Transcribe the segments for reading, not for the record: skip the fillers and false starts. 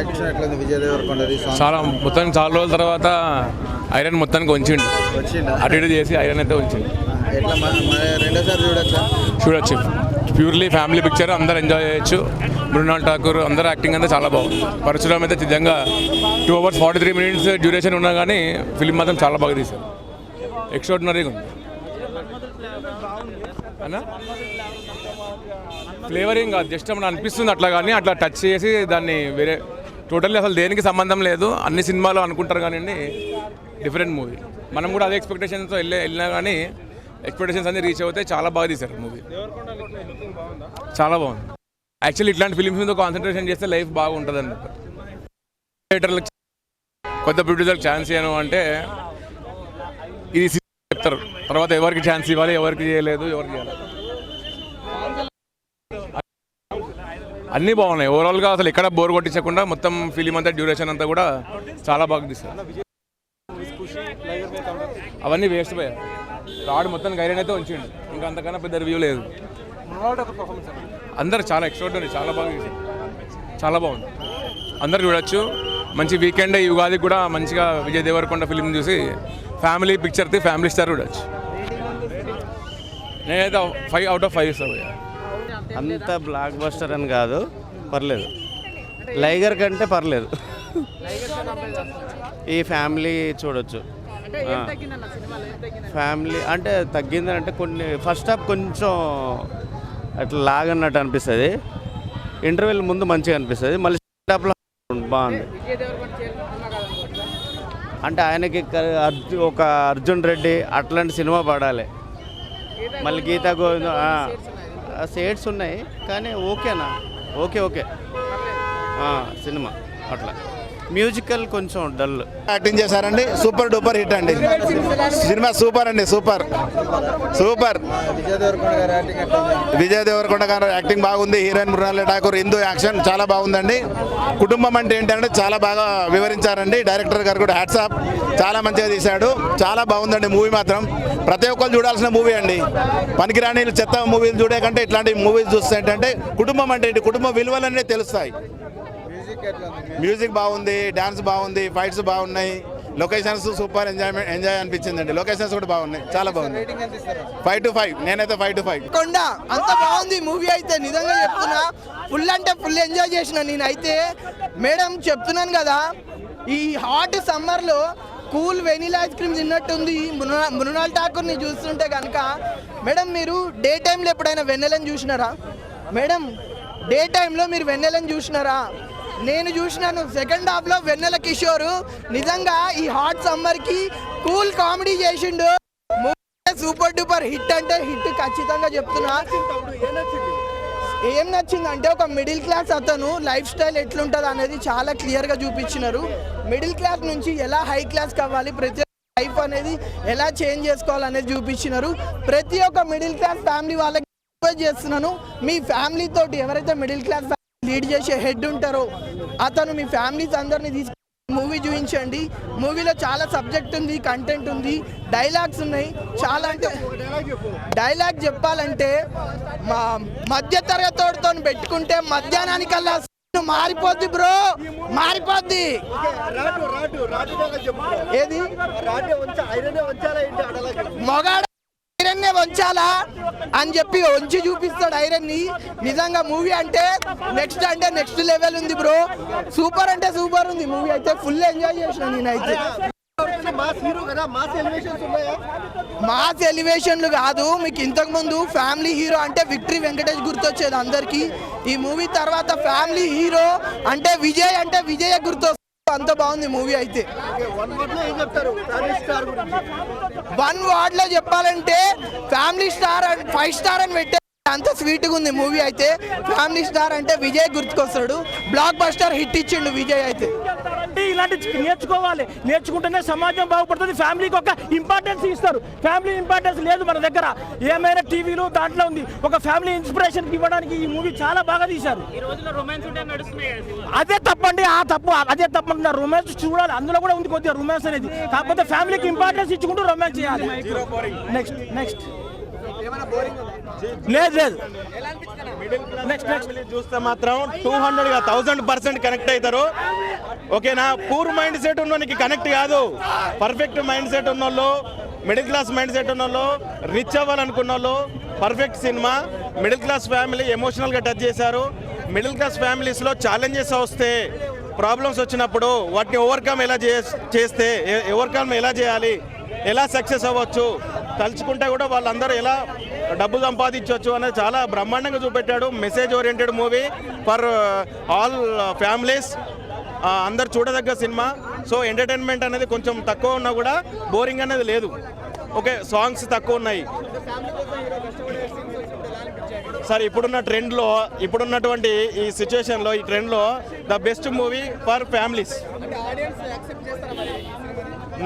Action ఎట్లా విజయ్ దేవరకొండది చాలా మొత్తానికి చాలా రోజుల తర్వాత ఐరన్ మొత్తానికి వచ్చిండు అటు ఇటు చేసి ఐరన్ అయితే వచ్చిండు. ఎట్లా రెండోసారి చూడొచ్చు. ప్యూర్లీ ఫ్యామిలీ పిక్చర్, అందరు ఎంజాయ్ చేయొచ్చు. మృణాల్ ఠాకూర్ అందరు యాక్టింగ్ అంతా చాలా బాగుంది. పరశురామ్ అయితే నిజంగా 2 hours 43 minutes డ్యూరేషన్ ఉన్నా కానీ ఫిల్మ్ మాత్రం చాలా బాగా తీశారు. ఎక్స్ట్రాడినరీగా ఉంది అన్న. ఫ్లేవరింగ్ కాదు, జస్ట్ మన అనిపిస్తుంది అట్లా, కానీ అట్లా టచ్ చేసి దాన్ని వేరే టోటల్లీ అసలు దేనికి సంబంధం లేదు. అన్ని సినిమాలు అనుకుంటారు కానీ డిఫరెంట్ మూవీ. మనం కూడా అదే ఎక్స్పెక్టేషన్తో వెళ్ళినా కానీ ఎక్స్పెక్టేషన్స్ అన్ని రీచ్ అవుతాయి. చాలా బాగా తీశారు మూవీ, చాలా బాగుంది. యాక్చువల్లీ ఇట్లాంటి ఫిలిమ్స్ మీద కాన్సన్ట్రేషన్ చేస్తే లైఫ్ బాగుంటుంది అని థియేటర్లకు కొత్త ప్రొడ్యూసర్కి ఛాన్స్ ఇవ్వను అంటే ఇది చెప్తారు. తర్వాత ఎవరికి ఛాన్స్ ఇవ్వాలి, ఎవరికి చేయలేదు, ఎవరికి చేయాలి, అన్నీ బాగున్నాయి. ఓవరాల్గా అసలు ఎక్కడ బోర్ కొట్టించకుండా మొత్తం ఫిలిం అంతా డ్యూరేషన్ అంతా కూడా చాలా బాగా తీస్తారు. అవన్నీ వేస్ట్ పోయాయి. రాడు మొత్తం ఐరన్ అయితే ఉంచిండు, ఇంకా అంతకన్నా పెద్ద రివ్యూ లేదు. అందరు చాలా ఎక్స్ట్రాడినరీ, చాలా బాగా తీశారు, చాలా బాగుంది. అందరు చూడొచ్చు. మంచి వీకెండ్ ఈ ఉగాది కూడా మంచిగా విజయ్ దేవరకొండ ఫిలిం చూసి ఫ్యామిలీ పిక్చర్ది ఫ్యామిలీ స్టార్ చూడొచ్చు. నేనైతే 5 out of 5 ఇస్తాను. అంత బ్లాక్ బస్టర్ అని కాదు, పర్లేదు. లైగర్ కంటే పర్లేదు. ఈ ఫ్యామిలీ చూడొచ్చు. ఫ్యామిలీ అంటే తగ్గిందని అంటే కొన్ని ఫస్ట్ హాఫ్ కొంచెం అట్లా లాగన్నట్టు అనిపిస్తుంది. ఇంటర్వెల్ ముందు మంచిగా అనిపిస్తుంది, మళ్ళీ సెకండ్ హాఫ్లో బాగుంది. అంటే ఆయనకి ఒక అర్జున్ రెడ్డి అట్లాంటి సినిమా పడాలి. మళ్ళీ గీతా గోవింద షేడ్స్ ఉన్నాయి కానీ ఓకేనా, ఓకే సినిమా అట్లా. మ్యూజికల్ కొంచెం డల్. యాక్టింగ్ చేశారండి, సూపర్ డూపర్ హిట్ అండి సినిమా. సూపర్ అండి, సూపర్. విజయ్ దేవరకొండ గారు యాక్టింగ్ బాగుంది. హీరోయిన్ మృణాల్ ఠాకూర్ హిందూ యాక్షన్ చాలా బాగుందండి. కుటుంబం అంటే ఏంటంటే చాలా బాగా వివరించారండి. డైరెక్టర్ గారు కూడా హ్యాట్స్ ఆఫ్, చాలా మంచిగా తీశాడు. చాలా బాగుందండి మూవీ మాత్రం. ప్రతి ఒక్కరు చూడాల్సిన మూవీ అండి. పనికిరాని చెత్త మూవీలు చూడే కంటే ఇట్లాంటి మూవీస్ చూస్తే ఏంటంటే కుటుంబం అంటే ఏంటి, కుటుంబ విలువలన్నీ తెలుస్తాయి. మ్యూజిక్ బాగుంది, డాన్స్ బాగుంది, ఫైట్స్ బాగున్నాయి, లొకేషన్స్ సూపర్. ఎంజాయ్ అనిపించిందండి. లొకేషన్స్ కూడా బాగున్నాయి, చాలా బాగుంది. 5 to 5, నేనైతే 5 to 5. కొండ అంత బాగుంది మూవీ అయితే, నిజంగా చెప్తున్నా. ఫుల్ అంటే ఫుల్ ఎంజాయ్ చేసిన నేనైతే. మేడం చెప్తున్నాను కదా, ఈ హాట్ సమ్మర్లో కూల్ వెనీలా ఐస్ క్రీమ్ తిన్నట్టుంది మృణాల్ ఠాకూర్ని చూస్తుంటే కనుక. మేడం మీరు డే టైంలో ఎప్పుడైనా వెన్నెలని చూసినారా? మేడం డే టైంలో మీరు వెన్నెలని చూసినారా? నేను చూసినాను. సెకండ్ హాఫ్లో వెన్నెల కిషోర్ నిజంగా ఈ హాట్ సమ్మర్కి కూల్ కామెడీ చేసిండు. సూపర్ డూపర్ హిట్ అంటే హిట్ ఖచ్చితంగా చెప్తున్నా. ఏం నచ్చిందంటే ఒక మిడిల్ క్లాస్ అతను లైఫ్ స్టైల్ ఎట్లుంటుంది అనేది చాలా క్లియర్గా చూపించినారు. మిడిల్ క్లాస్ నుంచి ఎలా హై క్లాస్ కావాలి, ప్రతి లైఫ్ అనేది ఎలా చేంజ్ చేసుకోవాలనేది చూపించినారు. ప్రతి ఒక్క మిడిల్ క్లాస్ ఫ్యామిలీ వాళ్ళకి చేస్తున్నాను. మీ ఫ్యామిలీ తోటి ఎవరైతే మిడిల్ క్లాస్ లీడ్ చేసే హెడ్ ఉంటారో అతను మీ ఫ్యామిలీస్ అందరినీ తీసుకు మూవీ చూపించండి. మూవీలో చాలా సబ్జెక్ట్ ఉంది, కంటెంట్ ఉంది, డైలాగ్స్ ఉన్నాయి. చాలా అంటే డైలాగ్ చెప్పాలంటే మా మధ్య తరగతితో పెట్టుకుంటే మధ్యాహ్నానికల్లా మారిపోద్ది బ్రో, మారిపోద్ది. ఏది మొగాడ ఐరన్నే వంచాలా అని చెప్పి వంచి చూపిస్తాడు ఐరన్ని. నిజంగా మూవీ అంటే నెక్స్ట్ లెవెల్ ఉంది బ్రో. సూపర్ అంటే సూపర్ ఉంది మూవీ అయితే. ఫుల్ ఎంజాయ్ చేసిన నేనైతే. మాస్ ఎలివేషన్లు కాదు, మీకు ఇంతకు ముందు ఫ్యామిలీ హీరో అంటే విక్టరీ వెంకటేష్ గుర్తొచ్చేది అందరికి. ఈ మూవీ తర్వాత ఫ్యామిలీ హీరో అంటే విజయ్ గుర్తొస్తుంది. అంత బాగుంది మూవీ అయితే. 1 word లో చెప్పాలంటే ఫ్యామిలీ స్టార్ 5 స్టార్ అని పెట్టే అంత స్వీట్గా ఉంది మూవీ అయితే. ఫ్యామిలీ స్టార్ అంటే విజయ్ గుర్తుకొస్తాడు. బ్లాక్ బస్టర్ హిట్ ఇచ్చిండు విజయ్ అయితే. ఇలాంటి నేర్చుకోవాలి, నేర్చుకుంటేనే సమాజం బాగుపడుతుంది. ఫ్యామిలీకి ఒక ఇంపార్టెన్స్ ఇస్తారు. ఫ్యామిలీ ఇంపార్టెన్స్ లేదు మన దగ్గర. ఏమైనా టీవీలో దాంట్లో ఉంది. ఒక ఫ్యామిలీ ఇన్స్పిరేషన్ ఇవ్వడానికి ఈ మూవీ చాలా బాగా తీశారు. అదే తప్పండి, అదే తప్పంటున్నారు. రొమాన్స్ చూడాలి, అందులో కూడా ఉంది కొద్దిగా రొమాన్స్ అనేది. కాకపోతే ఫ్యామిలీకి ఇంపార్టెన్స్ ఇచ్చుకుంటూ రొమాన్స్ చేయాలి. నెక్స్ట్ లేదు లేదు నెక్స్ట్ చూస్తే మాత్రం 200గా 1000% కనెక్ట్ అవుతారు. ఓకేనా? పూర్ మైండ్ సెట్ ఉన్నోనికి కనెక్ట్ కాదు. పర్ఫెక్ట్ మైండ్ సెట్ ఉన్నోళ్ళు, మిడిల్ క్లాస్ మైండ్ సెట్ ఉన్నోళ్ళు, రిచ్ అవ్వాలనుకున్న వాళ్ళు perfect cinema. Middle class family ఎమోషనల్గా టచ్ చేశారు. మిడిల్ క్లాస్ ఫ్యామిలీస్లో ఛాలెంజెస్ వస్తే, ప్రాబ్లమ్స్ వచ్చినప్పుడు వాటిని ఓవర్కమ్ ఎలా చేస్తే, ఓవర్కమ్ ఎలా చేయాలి, ఎలా సక్సెస్ అవ్వచ్చు, తలుచుకుంటే కూడా వాళ్ళందరూ ఎలా డబ్బు సంపాదించవచ్చు అనేది చాలా బ్రహ్మాండంగా చూపెట్టాడు. Message oriented movie for all families. అందరు చూడదగ్గ సినిమా. సో ఎంటర్టైన్మెంట్ అనేది కొంచెం తక్కువ ఉన్నా కూడా బోరింగ్ అనేది లేదు. ఓకే, సాంగ్స్ తక్కువ ఉన్నాయి సార్. ఇప్పుడున్నటువంటి ఈ సిచ్యువేషన్లో, ఈ ట్రెండ్లో the best movie for families.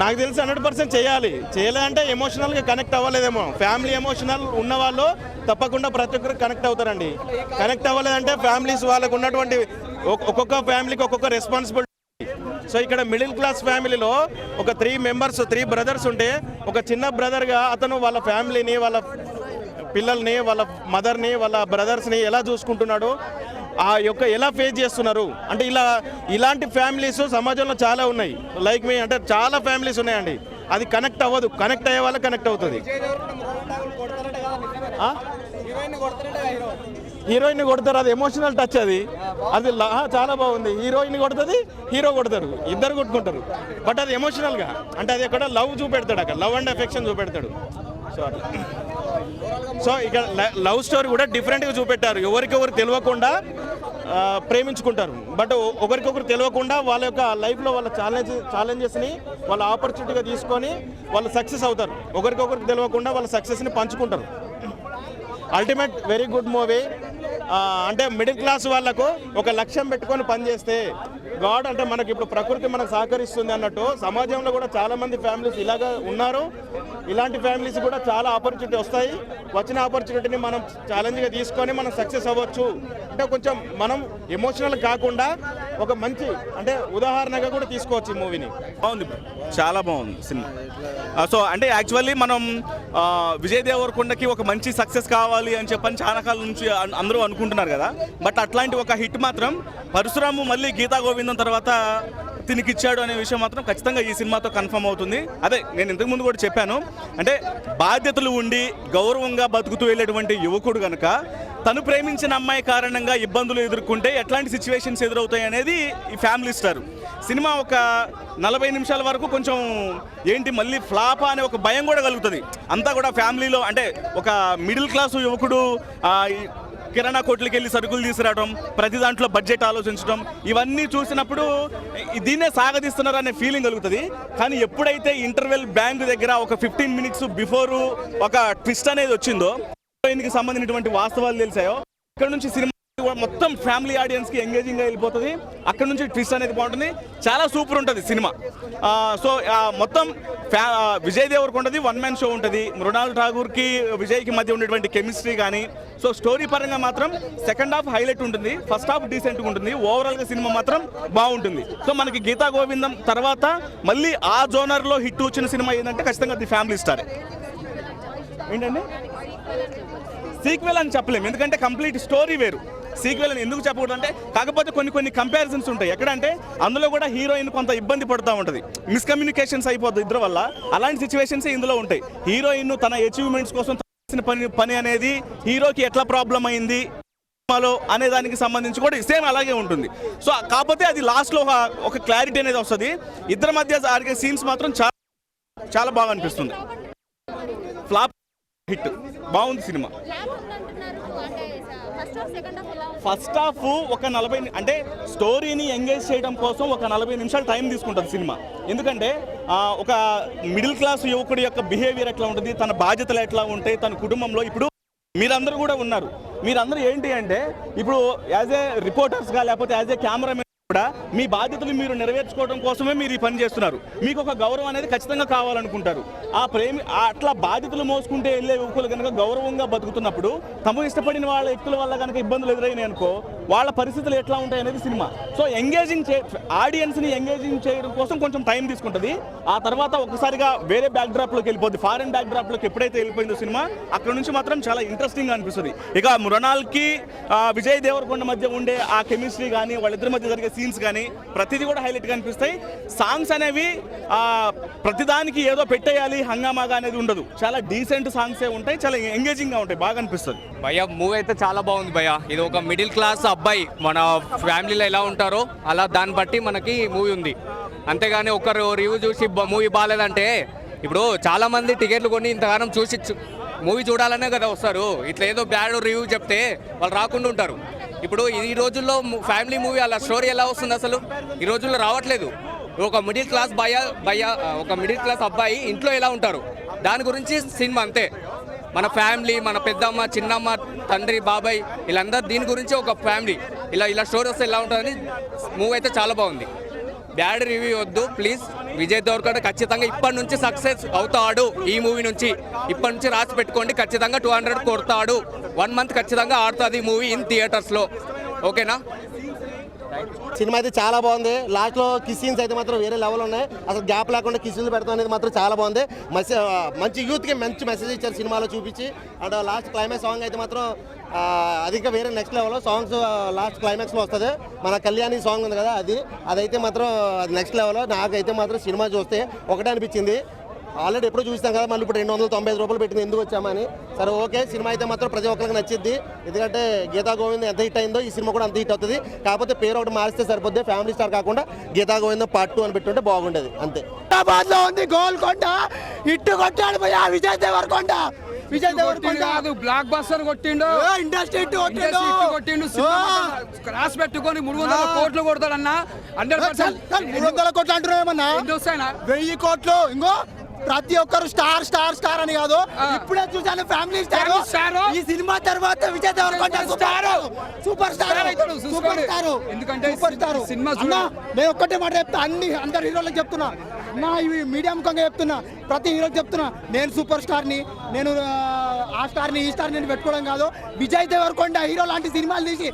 నాకు తెలిసి 100% చేయాలి. చేయలేదంటే ఎమోషనల్గా కనెక్ట్ అవ్వలేదేమో. ఫ్యామిలీ ఎమోషనల్ ఉన్న వాళ్ళు తప్పకుండా ప్రతి ఒక్కరికి కనెక్ట్ అవుతారండి. కనెక్ట్ అవ్వలేదంటే ఫ్యామిలీస్ వాళ్ళకు ఉన్నటువంటి ఒక్కొక్క ఫ్యామిలీకి ఒక్కొక్క రెస్పాన్సిబిలిటీ. సో ఇక్కడ మిడిల్ క్లాస్ ఫ్యామిలీలో ఒక 3 బ్రదర్స్ ఉంటే, ఒక చిన్న బ్రదర్గా అతను వాళ్ళ ఫ్యామిలీని, వాళ్ళ పిల్లల్ని, వాళ్ళ మదర్ని, వాళ్ళ బ్రదర్స్ని ఎలా చూసుకుంటున్నాడు, ఆ యొక్క ఎలా ఫేస్ చేస్తున్నారు అంటే ఇలాంటి ఫ్యామిలీస్ సమాజంలో చాలా ఉన్నాయి. లైక్ మీ అంటే చాలా ఫ్యామిలీస్ ఉన్నాయండి. అది కనెక్ట్ అవ్వదు. కనెక్ట్ అయ్యే వాళ్ళకి కనెక్ట్ అవుతుంది. హీరోయిన్ కొడతారు, అది ఎమోషనల్ టచ్. అది చాలా బాగుంది. హీరోయిన్ కొడుతుంది, హీరో కొడతారు, ఇద్దరు కొట్టుకుంటారు. బట్ అది ఎమోషనల్గా అంటే అది అక్కడ లవ్ చూపెడతాడు, అక్కడ లవ్ అండ్ ఎఫెక్షన్ చూపెడతాడు. సో ఇక్కడ లవ్ స్టోరీ కూడా డిఫరెంట్గా చూపెట్టారు. ఎవరికొకరు తెలియకుండా ప్రేమించుకుంటారు. బట్ ఒకరికొకరు తెలియకుండా వాళ్ళ యొక్క లైఫ్లో వాళ్ళ ఛాలెంజెస్ని వాళ్ళ ఆపర్చునిటీగా తీసుకొని వాళ్ళు సక్సెస్ అవుతారు. ఒకరికొకరికి తెలియకుండా వాళ్ళ సక్సెస్ని పంచుకుంటారు. Ultimate very good movie. అంటే మిడిల్ క్లాస్ వాళ్ళకు ఒక లక్ష్యం పెట్టుకొని పనిచేస్తే గాడ్ అంటే మనకి ఇప్పుడు ప్రకృతి మనకు సహకరిస్తుంది అన్నట్టు సమాజంలో కూడా చాలామంది ఫ్యామిలీస్ ఇలాగా ఉన్నారు. ఇలాంటి ఫ్యామిలీస్ కూడా చాలా ఆపర్చునిటీ వస్తాయి. వచ్చిన ఆపర్చునిటీని మనం ఛాలెంజ్గా తీసుకొని మనం సక్సెస్ అవ్వచ్చు. అంటే కొంచెం మనం ఎమోషనల్ కాకుండా ఒక మంచి అంటే ఉదాహరణగా కూడా తీసుకోవచ్చు ఈ మూవీని. బాగుంది, చాలా బాగుంది సినిమా. సో అంటే యాక్చువల్లీ మనం విజయ్ దేవరకొండకి ఒక మంచి సక్సెస్ కావాలి అని చెప్పని చాలా కాలం నుంచి అందరూ అనుకుంటున్నారు కదా. బట్ అట్లాంటి ఒక హిట్ మాత్రం పరశురాము మళ్ళీ గీతా గోవిందం తర్వాత తినికిచ్చాడు అనే విషయం మాత్రం ఖచ్చితంగా ఈ సినిమాతో కన్ఫర్మ్ అవుతుంది. అదే నేను ఇంతకుముందు కూడా చెప్పాను, అంటే బాధ్యతలు ఉండి గౌరవంగా బతుకుతూ వెళ్ళేటువంటి యువకుడు కనుక తను ప్రేమించిన అమ్మాయి కారణంగా ఇబ్బందులు ఎదుర్కొంటే ఎట్లాంటి సిచ్యువేషన్స్ ఎదురవుతాయి అనేది ఈ ఫ్యామిలీ స్టార్ సినిమా. ఒక 40 నిమిషాల వరకు కొంచెం ఏంటి మళ్ళీ ఫ్లాప్ అనే ఒక భయం కూడా కలుగుతుంది. అంతా కూడా ఫ్యామిలీలో అంటే ఒక మిడిల్ క్లాసు యువకుడు కిరాణా కోట్లకి వెళ్ళి సరుకులు తీసుకురావడం, ప్రతి దాంట్లో బడ్జెట్ ఆలోచించడం, ఇవన్నీ చూసినప్పుడు దీన్నే సాగదీస్తున్నారు అనే ఫీలింగ్ కలుగుతుంది. కానీ ఎప్పుడైతే ఇంటర్వెల్ బ్యాంక్ దగ్గర ఒక 15 మినిట్స్ బిఫోరు ఒక ట్విస్ట్ అనేది వచ్చిందో, హీరోయిన్కి సంబంధించినటువంటి వాస్తవాలు తెలిసాయో, ఇక్కడ నుంచి సినిమా మొత్తం ఫ్యామిలీ ఆడియన్స్కి ఎంగేజింగ్గా వెళ్ళిపోతుంది. అక్కడ నుంచి ట్విస్ట్ అనేది బాగుంటుంది, చాలా సూపర్ ఉంటుంది సినిమా. సో మొత్తం విజయ్ దేవరకొండది 1 మ్యాన్ షో ఉంటుంది. మృణాల్ ఠాగూర్కి విజయ్కి మధ్య ఉండేటువంటి కెమిస్ట్రీ కానీ, సో స్టోరీ పరంగా మాత్రం సెకండ్ హాఫ్ హైలైట్ ఉంటుంది, ఫస్ట్ హాఫ్ డీసెంట్గా ఉంటుంది. ఓవరాల్గా సినిమా మాత్రం బాగుంటుంది. సో మనకి గీతా గోవిందం తర్వాత మళ్ళీ ఆ జోనర్లో హిట్ వచ్చిన సినిమా ఏంటంటే ఖచ్చితంగా ది ఫ్యామిలీ స్టార్. ఏంటండి సీక్వెల్ అని చెప్పలేము, ఎందుకంటే కంప్లీట్ స్టోరీ వేరు. సీక్వెల్ అని ఎందుకు చెప్పకూడదు అంటే, కాకపోతే కొన్ని కంపారిజన్స్ ఉంటాయి. ఎక్కడంటే అందులో కూడా హీరోయిన్ కొంత ఇబ్బంది పడుతూ ఉంటుంది, మిస్కమ్యూనికేషన్స్ అయిపోతుంది ఇద్దరు వల్ల. అలాంటి సిచ్యువేషన్స్ ఇందులో ఉంటాయి. హీరోయిన్ తన అచీవ్మెంట్స్ కోసం చేసిన పని అనేది హీరోకి ఎట్లా ప్రాబ్లం అయింది అనే దానికి సంబంధించి కూడా సేమ్ అలాగే ఉంటుంది. సో కాకపోతే అది లాస్ట్లో ఒక క్లారిటీ అనేది వస్తుంది. ఇద్దరి మధ్య జరిగే సీన్స్ మాత్రం చాలా బాగా అనిపిస్తుంది. ఫ్లాప్ హిట్, బాగుంది సినిమా. ఫస్ట్ హాఫ్ ఒక 40 అంటే స్టోరీని ఎంగేజ్ చేయడం కోసం ఒక 40 నిమిషాలు టైం తీసుకుంటుంది సినిమా. ఎందుకంటే ఒక మిడిల్ క్లాస్ యువకుడి యొక్క బిహేవియర్ ఎట్లా ఉంటుంది, తన బాధ్యతలు ఎట్లా ఉంటాయి, తన కుటుంబంలో. ఇప్పుడు మీరందరూ కూడా ఉన్నారు, మీరందరూ ఏంటి అంటే ఇప్పుడు యాజ్ ఏ రిపోర్టర్స్గా లేకపోతే యాజ్ ఏ కెమెరామెన్ కూడా మీ బాధ్యతలు మీరు నెరవేర్చుకోవడం కోసమే మీరు ఈ పని చేస్తున్నారు. మీకు ఒక గౌరవం అనేది ఖచ్చితంగా కావాలనుకుంటారు. అట్లా బాధ్యతలు మోసుకుంటే వెళ్ళే యువకులు కనుక గౌరవంగా బతుకుతున్నప్పుడు తమ ఇష్టపడిన వాళ్ళ వ్యక్తుల వల్ల కనుక ఇబ్బందులు ఎదురైనాయి అనుకో, వాళ్ళ పరిస్థితులు ఎట్లా ఉంటాయి అనేది సినిమా. సో ఆడియన్స్ని ఎంగేజింగ్ చేయడం కోసం కొంచెం టైం తీసుకుంటుంది. ఆ తర్వాత ఒకసారిగా వేరే బ్యాక్డ్రాప్లోకి వెళ్ళిపోద్ది. ఫారెన్ బ్యాక్డ్రాప్లోకి ఎప్పుడైతే వెళ్ళిపోయిందో సినిమా, అక్కడ నుంచి మాత్రం చాలా ఇంట్రెస్టింగ్గా అనిపిస్తుంది. ఇక మృణాల్కి విజయ్ దేవరకొండ మధ్య ఉండే ఆ కెమిస్ట్రీ కానీ, వాళ్ళిద్దరి మధ్య జరిగే సీన్స్ కానీ ప్రతిదీ కూడా హైలైట్గా అనిపిస్తాయి. సాంగ్స్ అనేవి ప్రతిదానికి ఏదో పెట్టేయాలి హంగామాగా అనేది ఉండదు. చాలా డీసెంట్ సాంగ్సే ఉంటాయి, చాలా ఎంగేజింగ్గా ఉంటాయి, బాగా అనిపిస్తుంది. భయ్య మూవీ అయితే చాలా బాగుంది భయ్య. ఇది ఒక మిడిల్ క్లాస్ అబ్బాయి మన ఫ్యామిలీలో ఎలా ఉంటారో అలా దాన్ని బట్టి మనకి మూవీ ఉంది. అంతేగాని ఒకరు రివ్యూ చూసి మూవీ బాగాలేదంటే, ఇప్పుడు చాలా మంది టికెట్లు కొని ఇంతగానం చూసి మూవీ చూడాలనే కదా వస్తారు. ఇట్లా ఏదో బ్యాడ్ రివ్యూ చెప్తే వాళ్ళు రాకుండా ఉంటారు. ఇప్పుడు ఈ రోజుల్లో ఫ్యామిలీ మూవీ అలా స్టోరీ ఎలా వస్తుంది అసలు? ఈ రోజుల్లో రావట్లేదు. ఒక మిడిల్ క్లాస్ ఒక మిడిల్ క్లాస్ అబ్బాయి ఇంట్లో ఎలా ఉంటారు దాని గురించి సినిమా అంతే. మన ఫ్యామిలీ, మన పెద్దమ్మ, చిన్నమ్మ, తండ్రి, బాబాయ్ వీళ్ళందరూ దీని గురించి ఒక ఫ్యామిలీ ఇలా స్టోరీ వస్తే ఎలా ఉంటుందని మూవీ అయితే చాలా బాగుంది. బ్యాడ్ రివ్యూ వద్దు ప్లీజ్. విజయ్ దేవరకొండ ఖచ్చితంగా ఇప్పటి నుంచి సక్సెస్ అవుతాడు. ఈ మూవీ నుంచి ఇప్పటి నుంచి రాసి పెట్టుకోండి. ఖచ్చితంగా 200 కొడతాడు. 1 మంత్ ఖచ్చితంగా ఆడుతుంది మూవీ ఇన్ థియేటర్స్లో. ఓకేనా? సినిమా అయితే చాలా బాగుంది. లాస్ట్లో కిస్ సీన్స్ అయితే మాత్రం వేరే లెవెల్ ఉన్నాయి. అసలు గ్యాప్ లేకుండా కిస్సులు పెడతాం అనేది మాత్రం చాలా బాగుంది. మంచి యూత్కి మంచి మెసేజ్ ఇచ్చారు సినిమాలో చూపించి. అండ్ లాస్ట్ క్లైమాక్స్ సాంగ్ అయితే మాత్రం అది ఇంకా వేరే నెక్స్ట్ లెవెల్లో సాంగ్స్ లాస్ట్ క్లైమాక్స్లో వస్తుంది. మన కళ్యాణి సాంగ్ ఉంది కదా, అదైతే మాత్రం అది నెక్స్ట్ లెవెల్లో. నాకైతే మాత్రం సినిమా చూస్తే ఒకటే అనిపించింది, ఆల్రెడీ ఎప్పుడు చూస్తాం కదా, మళ్ళీ ఇప్పుడు 295 రూపాయలు పెట్టింది ఎందుకు వచ్చామని. సరే ఓకే, సినిమా అయితే మాత్రం ప్రతి ఒక్కరికి నచ్చిద్ది. ఎందుకంటే గీతా గోవింద్ ఎంత హిట్ అయిందో ఈ సినిమా కూడా అంత హిట్ అవుతుంది. కాకపోతే పేరు ఒకటి మారిస్తే సరిపోద్ది. ఫ్యామిలీ స్టార్ కాకుండా గీతా గోవింద్ పార్ట్ 2 అని పెట్టుంటే బాగుండేది అంతే. హైదరాబాద్ లో ఉంది గోల్కొండ, ఇట్టు కొట్టాడు భయ్యా విజయ్ దేవరకొండ. విజయ్ దేవరకొండ బ్లాక్ బస్టర్ కొట్టిండు, ఇండస్ట్రీ కొట్టిండు. క్రాస్ పెట్టుకొని 300 కోట్లు కొడతాడన్నా. 100% 300 కోట్లు అంటున్నామన్నా, 1000 కోట్లు. ఇంకో ప్రతి ఒక్కరు స్టార్ స్టార్ స్టార్ అని కాదు, ఇప్పుడే చూసాను ఫ్యామిలీ స్టార్. ఈ సినిమా తర్వాత Vijay Deverakonda super star, super star. ఎందుకంటే సూపర్ స్టార్ సినిమా నేను ఒక్కటే మాట చెప్తా, అందరు హీరోలకు చెప్తున్నా, నా ఇవి మీడియా ముఖంగా చెప్తున్నా, ప్రతి హీరోకి చెప్తున్నా, నేను సూపర్ స్టార్ని, నేను ఆ స్టార్ని ఈ స్టార్ నేను పెట్టుకోవడం కాదు. విజయ్ దేవరకొండ హీరో లాంటి సినిమాలు తీసి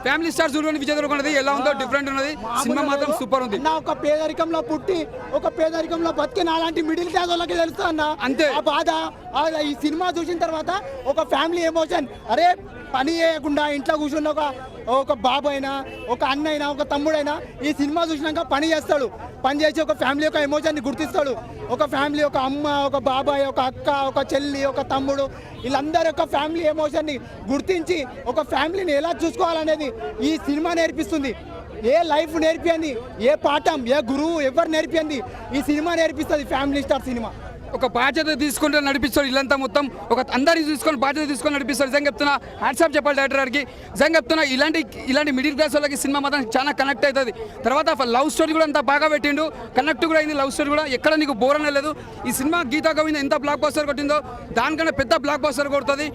ఫ్యామిలీ స్టార్ చూడండి. విజయ్ దేవరకొండ ఎలా ఉందో డిఫరెంట్ ఉన్నది. సినిమా మాత్రం సూపర్ ఉంది. నా ఒక పేదరికంలో పుట్టి ఒక పేదరికంలో బతికి నాలాంటి మిడిల్ క్లాస్ వాళ్ళకి తెలుస్తా అన్న అంతే ఆ బాధ. ఈ సినిమా చూసిన తర్వాత ఒక ఫ్యామిలీ ఎమోషన్, అరే పని చేయకుండా ఇంట్లో కూర్చున్న ఒక బాబు అయినా, ఒక అన్న అయినా, ఒక తమ్ముడైనా ఈ సినిమా చూసినాక పని చేస్తాడు. పని చేసి ఒక ఫ్యామిలీ యొక్క ఎమోషన్ని గుర్తిస్తాడు. ఒక ఫ్యామిలీ, ఒక అమ్మ, ఒక బాబాయ్, ఒక అక్క, ఒక చెల్లి, ఒక తమ్ముడు, వీళ్ళందరి యొక్క ఫ్యామిలీ ఎమోషన్ని గుర్తించి ఒక ఫ్యామిలీని ఎలా చూసుకోవాలనేది ఈ సినిమా నేర్పిస్తుంది. ఏ లైఫ్ నేర్పియండి, ఏ పాఠం, ఏ గురువు ఎవరు నేర్పియండి, ఈ సినిమా నేర్పిస్తుంది. ఫ్యామిలీ స్టార్ సినిమా ఒక బాధ్యత తీసుకుంటే నడిపిస్తాడు. ఇల్లంతా మొత్తం ఒక అందరినీ తీసుకొని బాధ్యత తీసుకొని నడిపిస్తాడు. నిజంగా చెప్తున్నా, హ్యాట్సాప్ చెప్పాలి డైరెక్టర్ గారికి. నిజంగా చెప్తున్నా, ఇలాంటి మిడిల్ క్లాస్ వాళ్ళకి సినిమా మాత్రం చాలా కనెక్ట్ అవుతుంది. తర్వాత లవ్ స్టోరీ కూడా అంత బాగా పెట్టిండు, కనెక్ట్ కూడా అయింది. లవ్ స్టోరీ కూడా ఎక్కడ నీకు బోర్ అనేది. ఈ సినిమా గీతా గోవింద్ ఎంత బ్లాక్ బస్టర్ కొట్టిందో దానికన్నా పెద్ద బ్లాక్ బస్టర్ కొడుతుంది.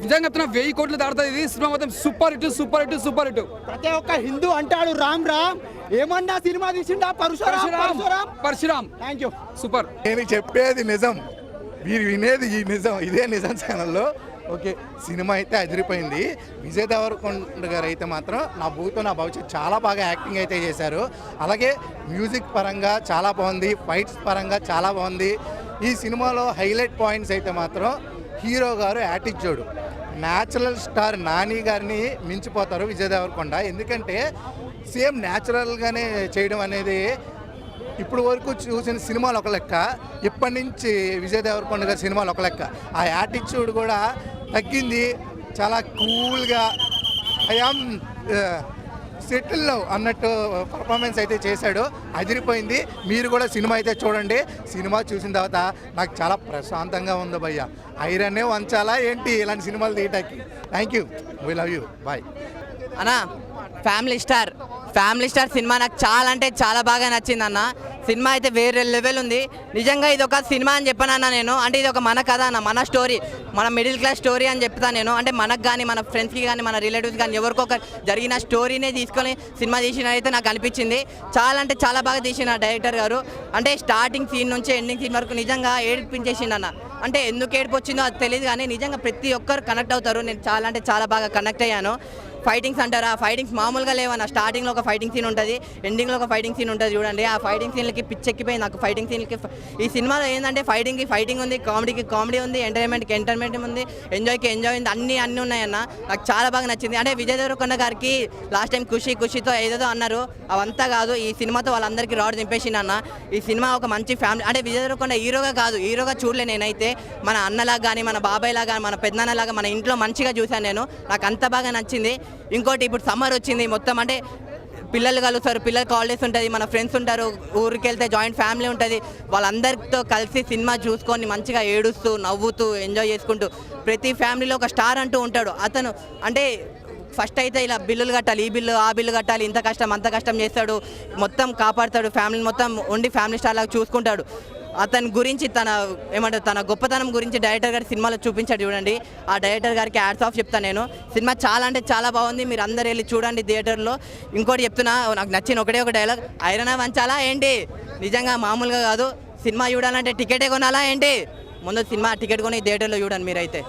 నిజంగా చెప్తున్నా, 1000 కోట్లు దాడుతుంది. ఇది సినిమా మొత్తం super hit, super hit, super hit. ప్రతి ఒక్క హిందూ అంటాడు రామ్ రామ్, ఏమన్నా సినిమా తీసిండా పరశురామ్. Thank you, super. నేను చెప్పేది నిజం, మీరు వినేది ఈ నిజం, ఇదే నిజం ఛానల్లో. ఓకే, సినిమా అయితే అదిరిపోయింది. విజయ్ దేవరకొండ గారు అయితే మాత్రం నా భూతో నా భవిష్యత్ చాలా బాగా యాక్టింగ్ అయితే చేశారు. అలాగే మ్యూజిక్ పరంగా చాలా బాగుంది, ఫైట్స్ పరంగా చాలా బాగుంది. ఈ సినిమాలో హైలైట్ పాయింట్స్ అయితే మాత్రం హీరో గారు యాటిట్యూడ్. న్యాచురల్ స్టార్ నాని గారిని మించిపోతారు విజయ్ దేవరకొండ. ఎందుకంటే సేమ్ న్యాచురల్గానే చేయడం అనేది ఇప్పుడు వరకు చూసిన సినిమాలు ఒక లెక్క, ఇప్పటి నుంచి విజయ్ దేవరకొండ గారి సినిమాలు ఒక లెక్క. ఆ యాటిట్యూడ్ కూడా తగ్గింది. చాలా కూల్గా ఐఆమ్ సెటిల్ అన్నట్టు పర్ఫార్మెన్స్ అయితే చేశాడు, అదిరిపోయింది. మీరు కూడా సినిమా అయితే చూడండి. సినిమా చూసిన తర్వాత నాకు చాలా ప్రశాంతంగా ఉంది భయ్య. ఐరన్నే వంచాలా ఏంటి ఇలాంటి సినిమాలు తీయటానికి. Thank you, we love you, bye. అన్నా ఫ్యామిలీ స్టార్ సినిమా నాకు చాలా అంటే చాలా బాగా నచ్చింది అన్న. సినిమా అయితే వేరే లెవెల్ ఉంది. నిజంగా ఇది ఒక సినిమా అని చెప్పానన్నా నేను. అంటే ఇది ఒక మన కథ అన్న, మన స్టోరీ, మన మిడిల్ క్లాస్ స్టోరీ అని చెప్తాను నేను. అంటే మనకు కానీ, మన ఫ్రెండ్స్కి కానీ, మన రిలేటివ్స్ కానీ ఎవరికొక జరిగిన స్టోరీనే తీసుకొని సినిమా తీసిన అయితే నాకు అనిపించింది. చాలా అంటే చాలా బాగా తీసిన డైరెక్టర్ గారు. అంటే స్టార్టింగ్ సీన్ నుంచి ఎండింగ్ సీన్ వరకు నిజంగా ఏడిపించేసిండు అన్న. అంటే ఎందుకు ఏడిపి వచ్చిందో అది తెలియదు కానీ నిజంగా ప్రతి ఒక్కరు కనెక్ట్ అవుతారు. నేను చాలా అంటే చాలా బాగా కనెక్ట్ అయ్యాను. ఫైటింగ్స్ అంటారా, ఆ ఫైటింగ్స్ మామూలుగా లేవన్న. స్టార్టింగ్లో ఒక ఫైటింగ్ సీన్ ఉంటుంది, ఎండింగ్లో ఒక ఫైటింగ్ సీన్ ఉంటుంది చూడండి. ఆ ఫైటింగ్ సీన్లకి పిచ్చెక్కిపోయింది నాకు. ఫైటింగ్ సీన్లకి ఈ సినిమాలో ఏంటంటే ఫైటింగ్ ఉంది, కామెడీకి కామెడీ ఉంది, ఎంటర్టైన్మెంట్కి ఎంటర్టైన్మెంట్ ఉంది, ఎంజాయ్కి ఎంజాయ్ ఉంది, అన్నీ ఉన్నాయన్న. నాకు చాలా బాగా నచ్చింది. అంటే విజయ్ దేవరకొండ గారికి లాస్ట్ టైం ఖుషితో ఏదేదో అన్నారు, అవంతా కాదు. ఈ సినిమాతో వాళ్ళందరికీ రాడ్ దింపేసింది అన్న. ఈ సినిమా ఒక మంచి ఫ్యామిలీ. అంటే విజయ్ దేవరకొండ హీరోగా కాదు, హీరోగా చూడలే నేనైతే. మన అన్నలాగా కానీ, మన బాబాయ్ లాగా, మన పెద్దనాన్నలాగా మన ఇంట్లో మంచిగా చూశాను నేను. నాకు అంత బాగా నచ్చింది. ఇంకోటి ఇప్పుడు సమ్మర్ వచ్చింది, మొత్తం అంటే పిల్లలు కలుస్తారు, పిల్లలకి హాలిడేస్ ఉంటుంది, మన ఫ్రెండ్స్ ఉంటారు, ఊరికి వెళ్తే జాయింట్ ఫ్యామిలీ ఉంటుంది. వాళ్ళందరితో కలిసి సినిమా చూసుకొని మంచిగా ఏడుస్తూ నవ్వుతూ ఎంజాయ్ చేసుకుంటూ, ప్రతి ఫ్యామిలీలో ఒక స్టార్ అంటూ ఉంటాడు. అతను అంటే ఫస్ట్ అయితే ఇలా బిల్లులు కట్టాలి, ఈ బిల్లు ఆ బిల్లు కట్టాలి, ఇంత కష్టం అంత కష్టం చేస్తాడు, మొత్తం కాపాడుతాడు, ఫ్యామిలీ మొత్తం ఉండి ఫ్యామిలీ స్టార్ లాగా చూసుకుంటాడు. అతని గురించి తన గొప్పతనం గురించి డైరెక్టర్ గారి సినిమాలో చూపించాడు చూడండి. ఆ డైరెక్టర్ గారికి హ్యాట్స్ ఆఫ్ చెప్తాను నేను. సినిమా చాలా అంటే చాలా బాగుంది, మీరు అందరు వెళ్ళి చూడండి థియేటర్లో. ఇంకోటి చెప్తున్నా, నాకు నచ్చిన ఒక డైలాగ్, ఐరన్ వంచాలా ఏంటి? నిజంగా మామూలుగా కాదు. సినిమా చూడాలంటే టికెటే కొనాలా ఏంటి? ముందు సినిమా టికెట్ కొని థియేటర్లో చూడండి మీరైతే.